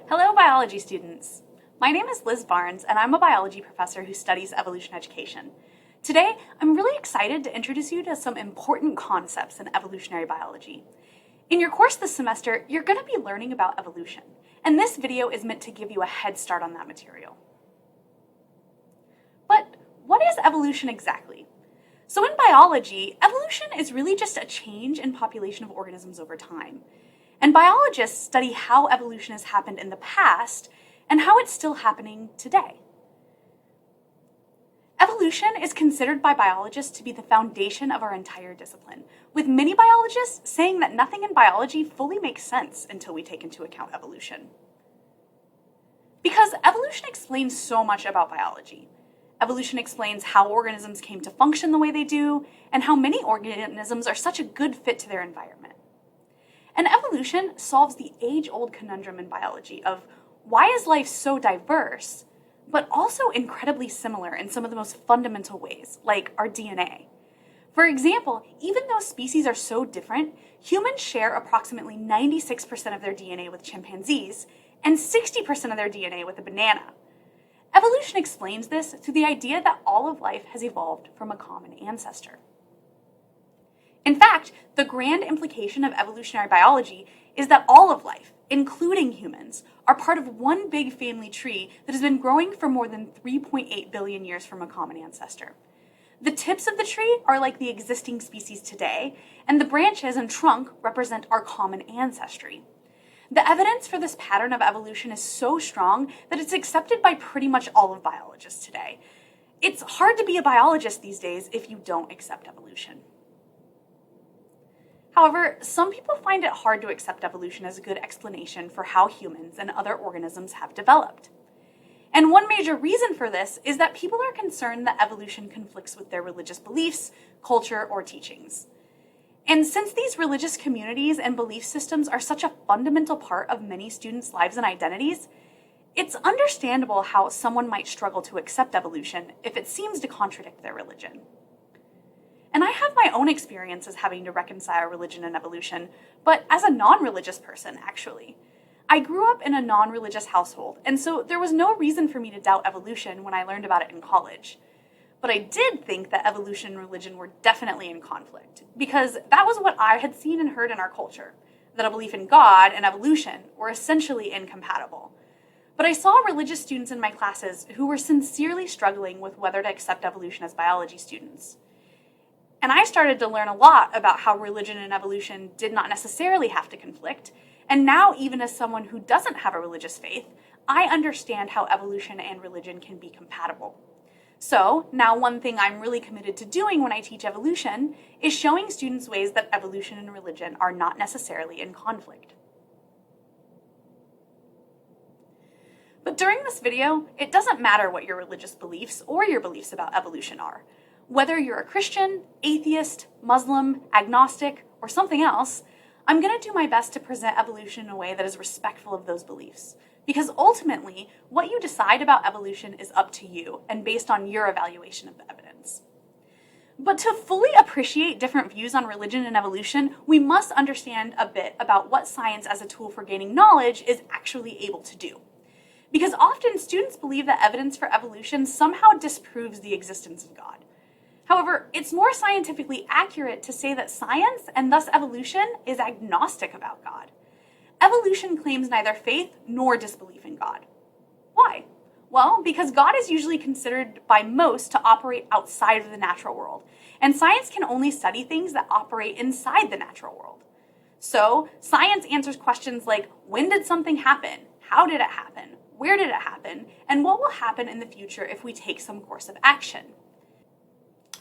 Hello, biology students. My name is Liz Barnes, and I'm a biology professor who studies evolution education. Today, I'm really excited to introduce you to some important concepts in evolutionary biology. In your course this semester, you're going to be learning about evolution, and this video is meant to give you a head start on that material. But what is evolution exactly? So in biology, evolution is really just a change in population of organisms over time. And biologists study how evolution has happened in the past and how it's still happening today. Evolution is considered by biologists to be the foundation of our entire discipline, with many biologists saying that nothing in biology fully makes sense until we take into account evolution. Because evolution explains so much about biology. Evolution explains how organisms came to function the way they do, and how many organisms are such a good fit to their environment. And evolution solves the age-old conundrum in biology of why is life so diverse, but also incredibly similar in some of the most fundamental ways, like our DNA. For example, even though species are so different, humans share approximately 96% of their DNA with chimpanzees and 60% of their DNA with a banana. Evolution explains this through the idea that all of life has evolved from a common ancestor. In fact, the grand implication of evolutionary biology is that all of life, including humans, are part of one big family tree that has been growing for more than 3.8 billion years from a common ancestor. The tips of the tree are like the existing species today, and the branches and trunk represent our common ancestry. The evidence for this pattern of evolution is so strong that it's accepted by pretty much all of biologists today. It's hard to be a biologist these days if you don't accept evolution. However, some people find it hard to accept evolution as a good explanation for how humans and other organisms have developed. And one major reason for this is that people are concerned that evolution conflicts with their religious beliefs, culture, or teachings. And since these religious communities and belief systems are such a fundamental part of many students' lives and identities, it's understandable how someone might struggle to accept evolution if it seems to contradict their religion. And I have my own experiences having to reconcile religion and evolution, but as a non-religious person, actually. I grew up in a non-religious household, and so there was no reason for me to doubt evolution when I learned about it in college. But I did think that evolution and religion were definitely in conflict, because that was what I had seen and heard in our culture, that a belief in God and evolution were essentially incompatible. But I saw religious students in my classes who were sincerely struggling with whether to accept evolution as biology students. And I started to learn a lot about how religion and evolution did not necessarily have to conflict, and now even as someone who doesn't have a religious faith, I understand how evolution and religion can be compatible. So now one thing I'm really committed to doing when I teach evolution is showing students ways that evolution and religion are not necessarily in conflict. But during this video, it doesn't matter what your religious beliefs or your beliefs about evolution are. Whether you're a Christian, atheist, Muslim, agnostic, or something else, I'm going to do my best to present evolution in a way that is respectful of those beliefs. Because ultimately, what you decide about evolution is up to you and based on your evaluation of the evidence. But to fully appreciate different views on religion and evolution, we must understand a bit about what science as a tool for gaining knowledge is actually able to do. Because often students believe that evidence for evolution somehow disproves the existence of God. However, it's more scientifically accurate to say that science, and thus evolution, is agnostic about God. Evolution claims neither faith nor disbelief in God. Why? Well, because God is usually considered by most to operate outside of the natural world, and science can only study things that operate inside the natural world. So, science answers questions like, when did something happen? How did it happen? Where did it happen? And what will happen in the future if we take some course of action?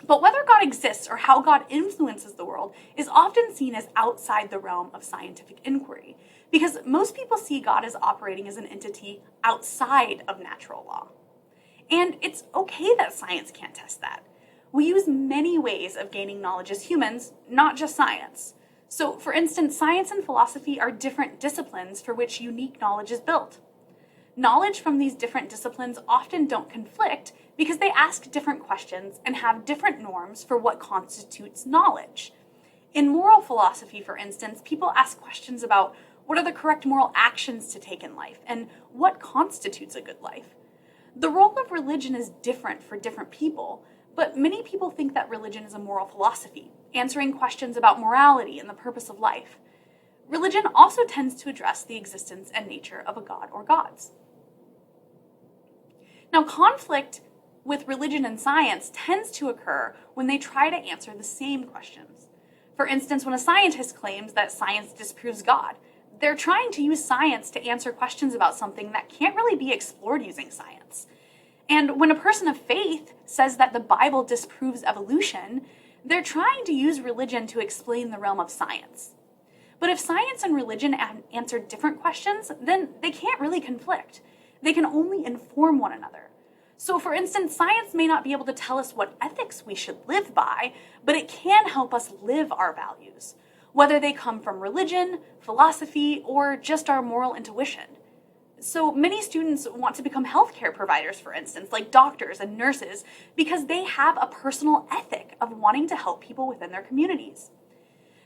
But whether God exists or how God influences the world is often seen as outside the realm of scientific inquiry, because most people see God as operating as an entity outside of natural law. And it's okay that science can't test that. We use many ways of gaining knowledge as humans, not just science. So, for instance, science and philosophy are different disciplines for which unique knowledge is built. Knowledge from these different disciplines often don't conflict because they ask different questions and have different norms for what constitutes knowledge. In moral philosophy, for instance, people ask questions about What are the correct moral actions to take in life? And what constitutes a good life? The role of religion is different for different people, but many people think that religion is a moral philosophy, answering questions about morality and the purpose of life. Religion also tends to address the existence and nature of a god or gods. Now, conflict with religion and science tends to occur when they try to answer the same questions. For instance, when a scientist claims that science disproves God, they're trying to use science to answer questions about something that can't really be explored using science. And when a person of faith says that the Bible disproves evolution, they're trying to use religion to explain the realm of science. But if science and religion answer different questions, then they can't really conflict. They can only inform one another. So for instance, science may not be able to tell us what ethics we should live by, but it can help us live our values, whether they come from religion, philosophy, or just our moral intuition. So many students want to become healthcare providers, for instance, like doctors and nurses, because they have a personal ethic of wanting to help people within their communities.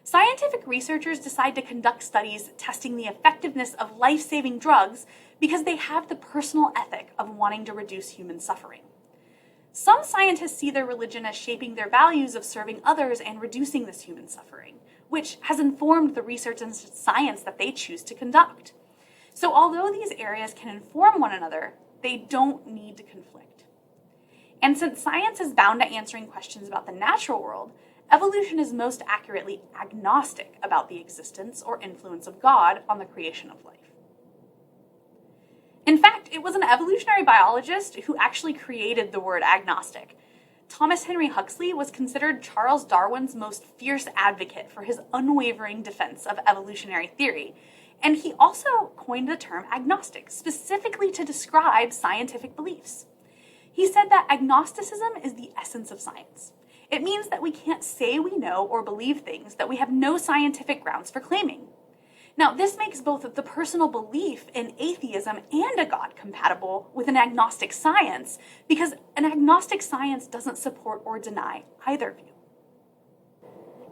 Scientific researchers decide to conduct studies testing the effectiveness of life-saving drugs because they have the personal ethic of wanting to reduce human suffering. Some scientists see their religion as shaping their values of serving others and reducing this human suffering, which has informed the research and science that they choose to conduct. So although these areas can inform one another, they don't need to conflict. And since science is bound to answering questions about the natural world, evolution is most accurately agnostic about the existence or influence of God on the creation of life. In fact, it was an evolutionary biologist who actually created the word agnostic. Thomas Henry Huxley was considered Charles Darwin's most fierce advocate for his unwavering defense of evolutionary theory, and he also coined the term agnostic, specifically to describe scientific beliefs. He said that agnosticism is the essence of science. It means that we can't say we know or believe things that we have no scientific grounds for claiming. Now, this makes both the personal belief in atheism and a God compatible with an agnostic science, because an agnostic science doesn't support or deny either view.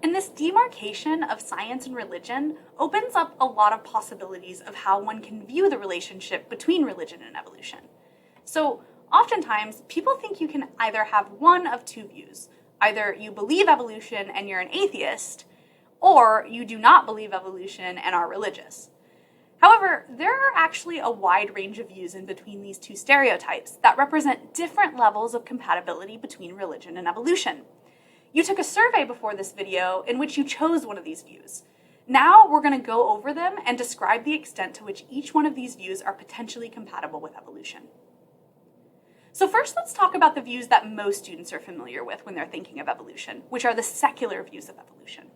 And this demarcation of science and religion opens up a lot of possibilities of how one can view the relationship between religion and evolution. So, oftentimes, people think you can either have one of two views. Either you believe evolution and you're an atheist, or you do not believe evolution and are religious. However, there are actually a wide range of views in between these two stereotypes that represent different levels of compatibility between religion and evolution. You took a survey before this video in which you chose one of these views. Now we're going to go over them and describe the extent to which each one of these views are potentially compatible with evolution. So first, let's talk about the views that most students are familiar with when they're thinking of evolution, which are the secular views of evolution,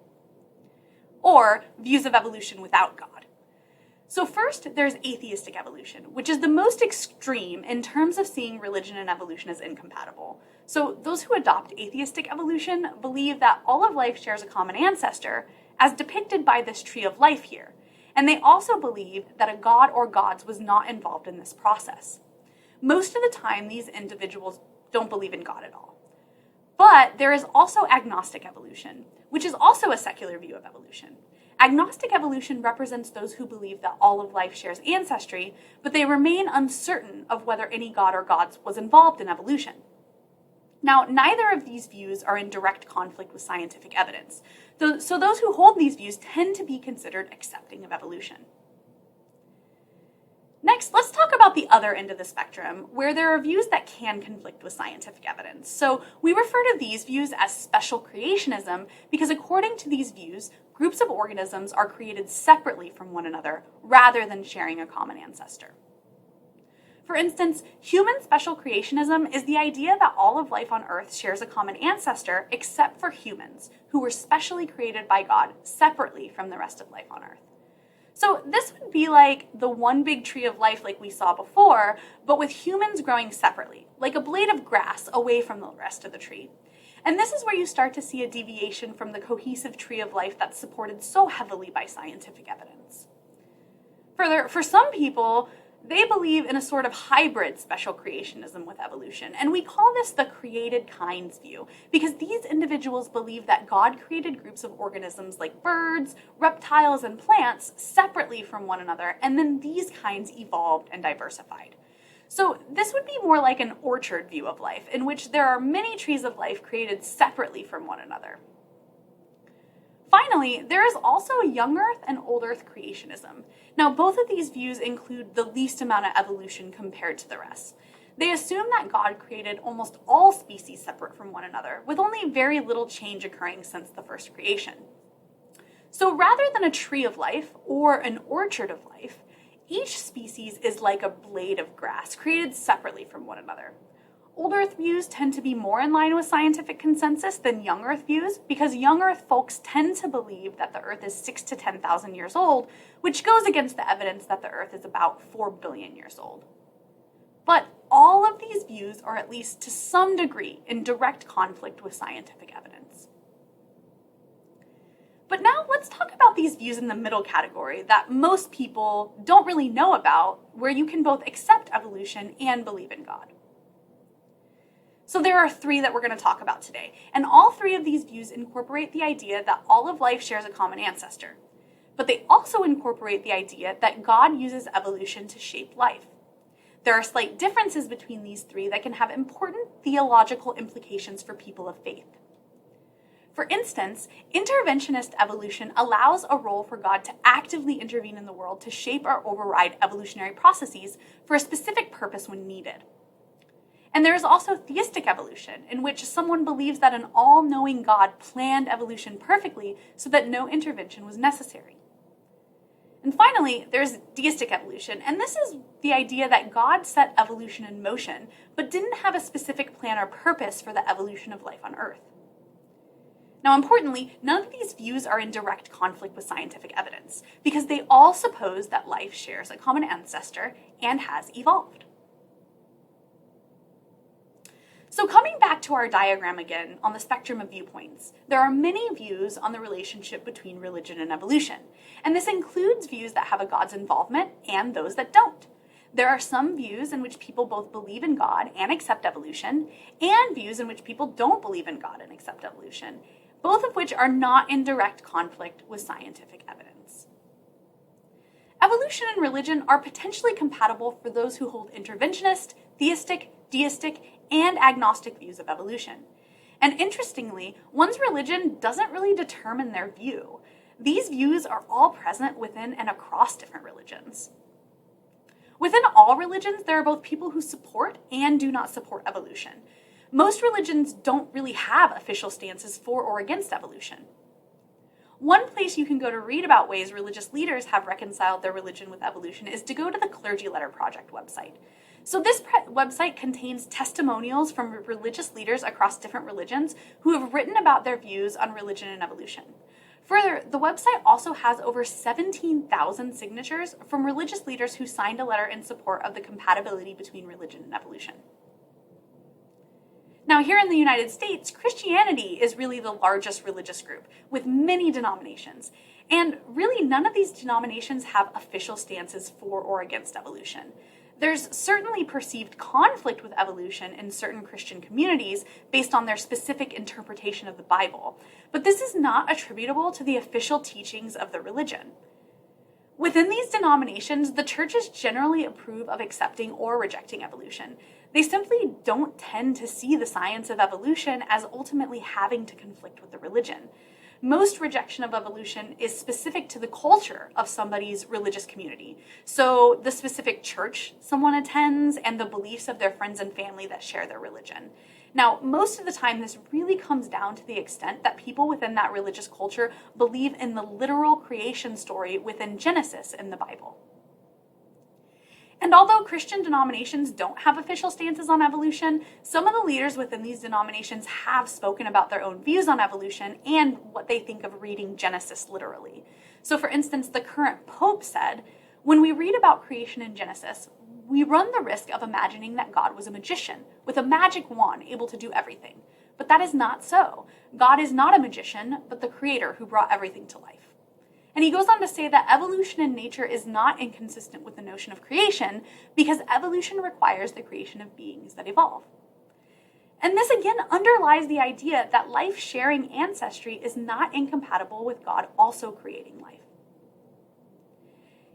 or views of evolution without God. So first, there's atheistic evolution, which is the most extreme in terms of seeing religion and evolution as incompatible. So those who adopt atheistic evolution believe that all of life shares a common ancestor, as depicted by this tree of life here. And they also believe that a god or gods was not involved in this process. Most of the time, these individuals don't believe in God at all. But there is also agnostic evolution, which is also a secular view of evolution. Agnostic evolution represents those who believe that all of life shares ancestry, but they remain uncertain of whether any god or gods was involved in evolution. Now, neither of these views are in direct conflict with scientific evidence, so those who hold these views tend to be considered accepting of evolution. Next, let's talk about the other end of the spectrum, where there are views that can conflict with scientific evidence. So we refer to these views as special creationism because according to these views, groups of organisms are created separately from one another rather than sharing a common ancestor. For instance, human special creationism is the idea that all of life on Earth shares a common ancestor except for humans, who were specially created by God separately from the rest of life on Earth. So this would be like the one big tree of life like we saw before, but with humans growing separately, like a blade of grass away from the rest of the tree. And this is where you start to see a deviation from the cohesive tree of life that's supported so heavily by scientific evidence. Further, for some people, They believe in a sort of hybrid special creationism with evolution, and we call this the created kinds view, because these individuals believe that God created groups of organisms like birds, reptiles, and plants separately from one another, and then these kinds evolved and diversified. So this would be more like an orchard view of life, in which there are many trees of life created separately from one another. Finally, there is also young Earth and old Earth creationism. Now, both of these views include the least amount of evolution compared to the rest. They assume that God created almost all species separate from one another, with only very little change occurring since the first creation. So rather than a tree of life or an orchard of life, each species is like a blade of grass, created separately from one another. Old Earth views tend to be more in line with scientific consensus than young Earth views, because young Earth folks tend to believe that the Earth is 6,000 to 10,000 years old, which goes against the evidence that the Earth is about 4 billion years old. But all of these views are, at least to some degree, in direct conflict with scientific evidence. But now let's talk about these views in the middle category that most people don't really know about, where you can both accept evolution and believe in God. So there are three that we're going to talk about today, and all three of these views incorporate the idea that all of life shares a common ancestor. But they also incorporate the idea that God uses evolution to shape life. There are slight differences between these three that can have important theological implications for people of faith. For instance, interventionist evolution allows a role for God to actively intervene in the world to shape or override evolutionary processes for a specific purpose when needed. And there is also theistic evolution, in which someone believes that an all-knowing God planned evolution perfectly so that no intervention was necessary. And finally, there's deistic evolution, and this is the idea that God set evolution in motion, but didn't have a specific plan or purpose for the evolution of life on Earth. Now, importantly, none of these views are in direct conflict with scientific evidence, because they all suppose that life shares a common ancestor and has evolved. So coming back to our diagram again on the spectrum of viewpoints, there are many views on the relationship between religion and evolution, and this includes views that have a God's involvement and those that don't. There are some views in which people both believe in God and accept evolution, and views in which people don't believe in God and accept evolution, both of which are not in direct conflict with scientific evidence. Evolution and religion are potentially compatible for those who hold interventionist, theistic, deistic, and agnostic views of evolution. And interestingly, one's religion doesn't really determine their view. These views are all present within and across different religions. Within all religions, there are both people who support and do not support evolution. Most religions don't really have official stances for or against evolution. One place you can go to read about ways religious leaders have reconciled their religion with evolution is to go to the Clergy Letter Project website. So this website contains testimonials from religious leaders across different religions who have written about their views on religion and evolution. Further, the website also has over 17,000 signatures from religious leaders who signed a letter in support of the compatibility between religion and evolution. Now, here in the United States, Christianity is really the largest religious group, with many denominations. And really, none of these denominations have official stances for or against evolution. There's certainly perceived conflict with evolution in certain Christian communities based on their specific interpretation of the Bible, but this is not attributable to the official teachings of the religion. Within these denominations, the churches generally approve of accepting or rejecting evolution. They simply don't tend to see the science of evolution as ultimately having to conflict with the religion. Most rejection of evolution is specific to the culture of somebody's religious community. So the specific church someone attends and the beliefs of their friends and family that share their religion. Now, most of the time, this really comes down to the extent that people within that religious culture believe in the literal creation story within Genesis in the Bible. And although Christian denominations don't have official stances on evolution, some of the leaders within these denominations have spoken about their own views on evolution and what they think of reading Genesis literally. So for instance, the current Pope said, "When we read about creation in Genesis, we run the risk of imagining that God was a magician with a magic wand able to do everything. But that is not so. God is not a magician, but the creator who brought everything to life." And he goes on to say that evolution in nature is not inconsistent with the notion of creation because evolution requires the creation of beings that evolve. And this again underlies the idea that life-sharing ancestry is not incompatible with God also creating life.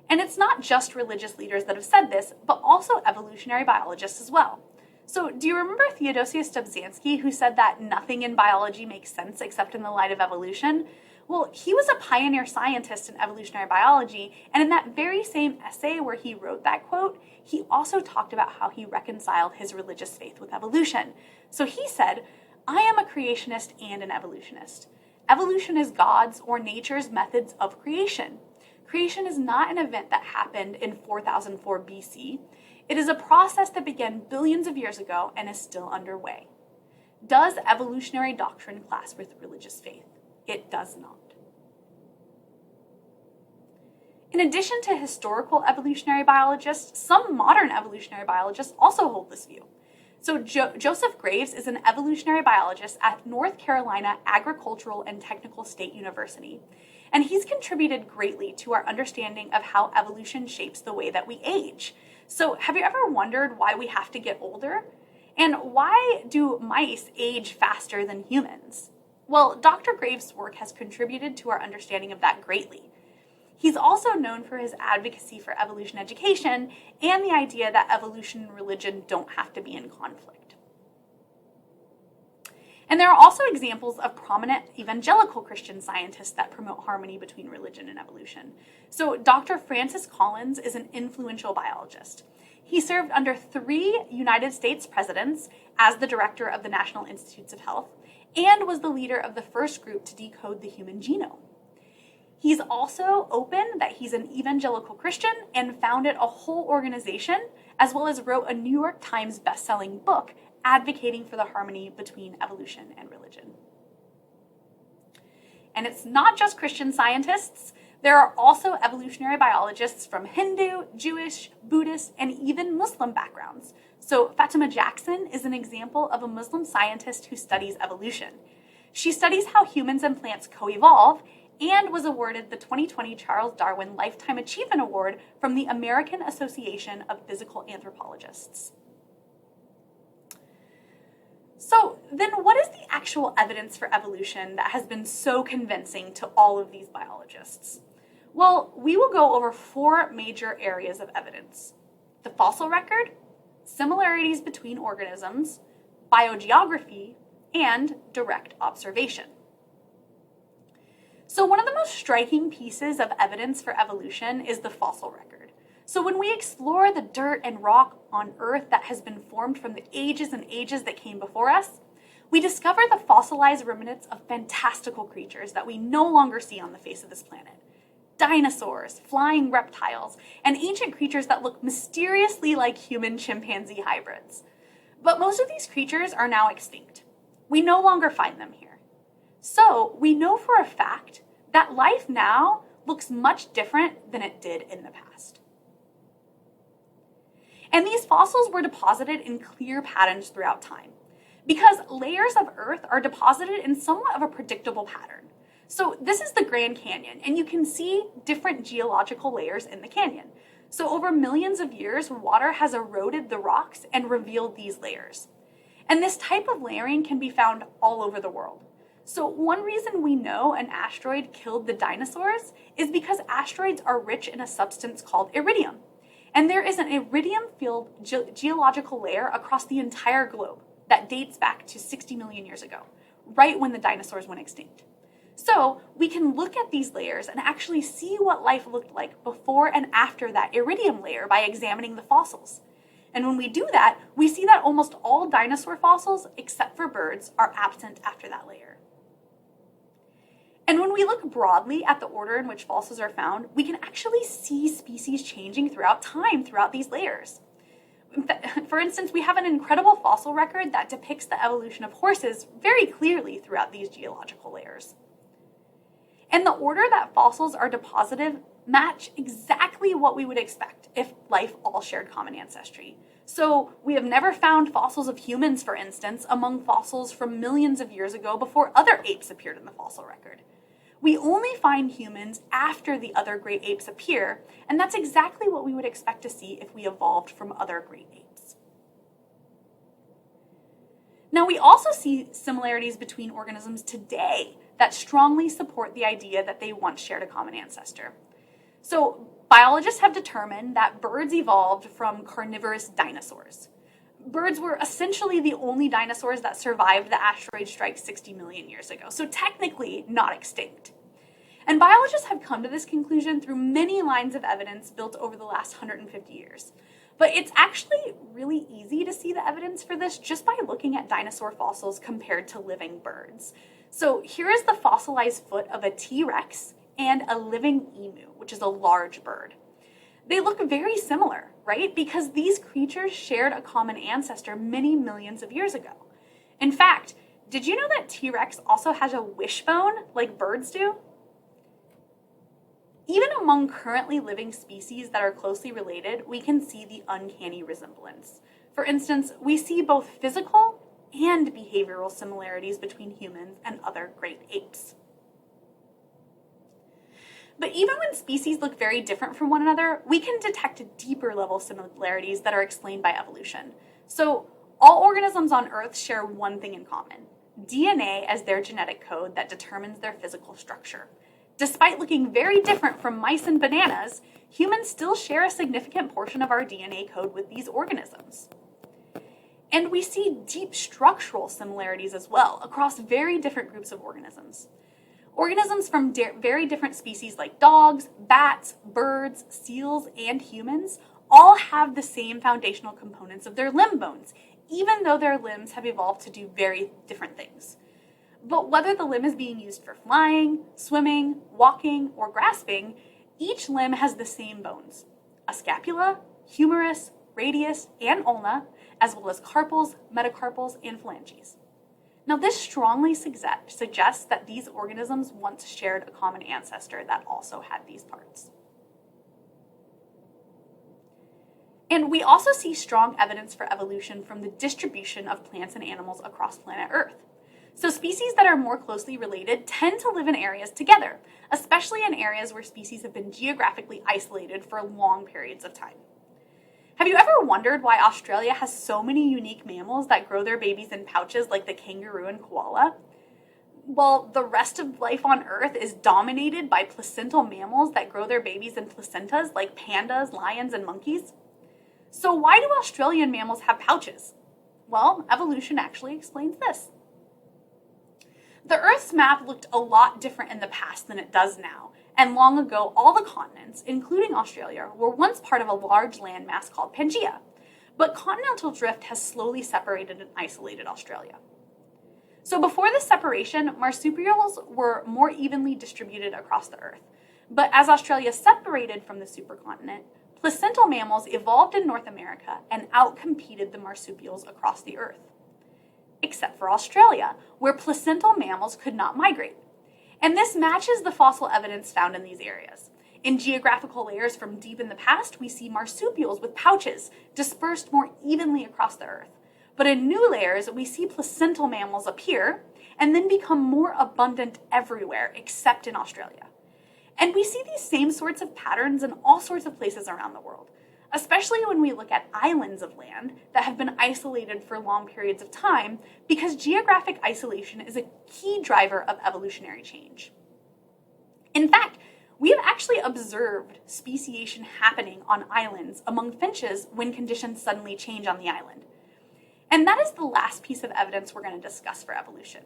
And it's not just religious leaders that have said this, but also evolutionary biologists as well. So do you remember Theodosius Dobzhansky, who said that nothing in biology makes sense except in the light of evolution? Well, he was a pioneer scientist in evolutionary biology, and in that very same essay where he wrote that quote, he also talked about how he reconciled his religious faith with evolution. So he said, "I am a creationist and an evolutionist. Evolution is God's or nature's methods of creation. Creation is not an event that happened in 4004 BC. It is a process that began billions of years ago and is still underway." Does evolutionary doctrine clash with religious faith? It does not. In addition to historical evolutionary biologists, some modern evolutionary biologists also hold this view. So Joseph Graves is an evolutionary biologist at North Carolina Agricultural and Technical State University, and he's contributed greatly to our understanding of how evolution shapes the way that we age. So have you ever wondered why we have to get older? And why do mice age faster than humans? Well, Dr. Graves' work has contributed to our understanding of that greatly. He's also known for his advocacy for evolution education and the idea that evolution and religion don't have to be in conflict. And there are also examples of prominent evangelical Christian scientists that promote harmony between religion and evolution. So Dr. Francis Collins is an influential biologist. He served under 3 United States presidents as the director of the National Institutes of Health and was the leader of the first group to decode the human genome. He's also open that he's an evangelical Christian and founded a whole organization, as well as wrote a New York Times best-selling book advocating for the harmony between evolution and religion. And it's not just Christian scientists. There are also evolutionary biologists from Hindu, Jewish, Buddhist, and even Muslim backgrounds. So Fatima Jackson is an example of a Muslim scientist who studies evolution. She studies how humans and plants co-evolve and was awarded the 2020 Charles Darwin Lifetime Achievement Award from the American Association of Physical Anthropologists. So then what is the actual evidence for evolution that has been so convincing to all of these biologists? Well, we will go over 4 major areas of evidence: the fossil record, similarities between organisms, biogeography, and direct observation. So one of the most striking pieces of evidence for evolution is the fossil record. So when we explore the dirt and rock on Earth that has been formed from the ages and ages that came before us, we discover the fossilized remnants of fantastical creatures that we no longer see on the face of this planet. Dinosaurs, flying reptiles, and ancient creatures that look mysteriously like human-chimpanzee hybrids. But most of these creatures are now extinct. We no longer find them here. So we know for a fact that life now looks much different than it did in the past. And these fossils were deposited in clear patterns throughout time, because layers of Earth are deposited in somewhat of a predictable pattern. So this is the Grand Canyon, and you can see different geological layers in the canyon. So over millions of years, water has eroded the rocks and revealed these layers. And this type of layering can be found all over the world. So one reason we know an asteroid killed the dinosaurs is because asteroids are rich in a substance called iridium. And there is an iridium-filled geological layer across the entire globe that dates back to 60 million years ago, right when the dinosaurs went extinct. So we can look at these layers and actually see what life looked like before and after that iridium layer by examining the fossils. And when we do that, we see that almost all dinosaur fossils, except for birds, are absent after that layer. And when we look broadly at the order in which fossils are found, we can actually see species changing throughout time throughout these layers. For instance, we have an incredible fossil record that depicts the evolution of horses very clearly throughout these geological layers. And the order that fossils are deposited match exactly what we would expect if life all shared common ancestry. So we have never found fossils of humans, for instance, among fossils from millions of years ago before other apes appeared in the fossil record. We only find humans after the other great apes appear, and that's exactly what we would expect to see if we evolved from other great apes. Now, we also see similarities between organisms today that strongly support the idea that they once shared a common ancestor. So, biologists have determined that birds evolved from carnivorous dinosaurs. Birds were essentially the only dinosaurs that survived the asteroid strike 60 million years ago, so technically not extinct. And biologists have come to this conclusion through many lines of evidence built over the last 150 years. But it's actually really easy to see the evidence for this just by looking at dinosaur fossils compared to living birds. So here is the fossilized foot of a T-Rex and a living emu, which is a large bird. They look very similar, right? Because these creatures shared a common ancestor many millions of years ago. In fact, did you know that T-Rex also has a wishbone like birds do? Even among currently living species that are closely related, we can see the uncanny resemblance. For instance, we see both physical and behavioral similarities between humans and other great apes. But even when species look very different from one another, we can detect deeper level similarities that are explained by evolution. So all organisms on Earth share one thing in common: DNA as their genetic code that determines their physical structure. Despite looking very different from mice and bananas, humans still share a significant portion of our DNA code with these organisms. And we see deep structural similarities as well across very different groups of organisms. Organisms from very different species like dogs, bats, birds, seals, and humans all have the same foundational components of their limb bones, even though their limbs have evolved to do very different things. But whether the limb is being used for flying, swimming, walking, or grasping, each limb has the same bones: a scapula, humerus, radius, and ulna, as well as carpals, metacarpals, and phalanges. Now, this strongly suggests that these organisms once shared a common ancestor that also had these parts. And we also see strong evidence for evolution from the distribution of plants and animals across planet Earth. So species that are more closely related tend to live in areas together, especially in areas where species have been geographically isolated for long periods of time. Have you ever wondered why Australia has so many unique mammals that grow their babies in pouches like the kangaroo and koala? Well, the rest of life on Earth is dominated by placental mammals that grow their babies in placentas like pandas, lions, and monkeys. So why do Australian mammals have pouches? Well, evolution actually explains this. The Earth's map looked a lot different in the past than it does now, and long ago all the continents, including Australia, were once part of a large landmass called Pangaea. But continental drift has slowly separated and isolated Australia. So before this separation, marsupials were more evenly distributed across the Earth. But as Australia separated from the supercontinent, placental mammals evolved in North America and outcompeted the marsupials across the Earth. Except for Australia, where placental mammals could not migrate. And this matches the fossil evidence found in these areas. In geographical layers from deep in the past, we see marsupials with pouches dispersed more evenly across the Earth. But in new layers, we see placental mammals appear and then become more abundant everywhere except in Australia. And we see these same sorts of patterns in all sorts of places around the world, especially when we look at islands of land that have been isolated for long periods of time, because geographic isolation is a key driver of evolutionary change. In fact, we have actually observed speciation happening on islands among finches when conditions suddenly change on the island. And that is the last piece of evidence we're going to discuss for evolution.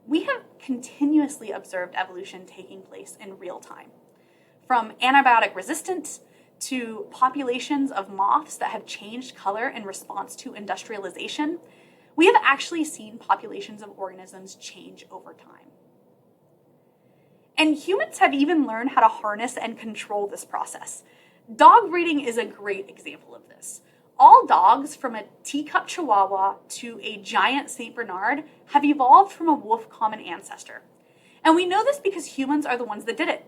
We have continuously observed evolution taking place in real time. From antibiotic resistance to populations of moths that have changed color in response to industrialization, we have actually seen populations of organisms change over time. And humans have even learned how to harness and control this process. Dog breeding is a great example of this. All dogs, from a teacup Chihuahua to a giant St. Bernard, have evolved from a wolf common ancestor. And we know this because humans are the ones that did it.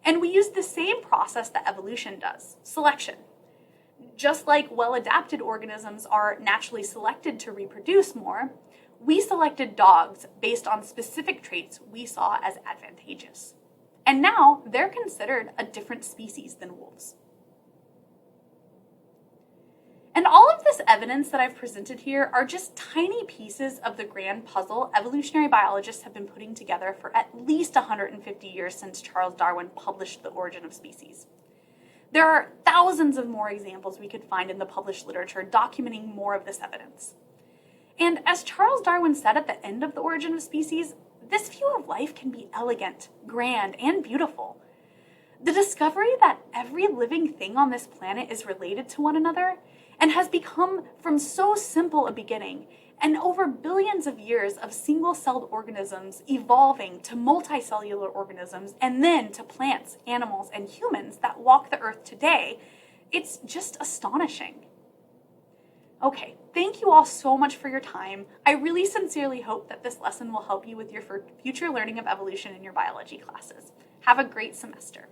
And we use the same process that evolution does: selection. Just like well-adapted organisms are naturally selected to reproduce more, we selected dogs based on specific traits we saw as advantageous. And now they're considered a different species than wolves. And all of this evidence that I've presented here are just tiny pieces of the grand puzzle evolutionary biologists have been putting together for at least 150 years since Charles Darwin published The Origin of Species. There are thousands of more examples we could find in the published literature documenting more of this evidence. And as Charles Darwin said at the end of The Origin of Species, this view of life can be elegant, grand, and beautiful. The discovery that every living thing on this planet is related to one another and has become from so simple a beginning and over billions of years of single-celled organisms evolving to multicellular organisms and then to plants, animals, and humans that walk the earth today, it's just astonishing. Okay, thank you all so much for your time. I really sincerely hope that this lesson will help you with your future learning of evolution in your biology classes. Have a great semester.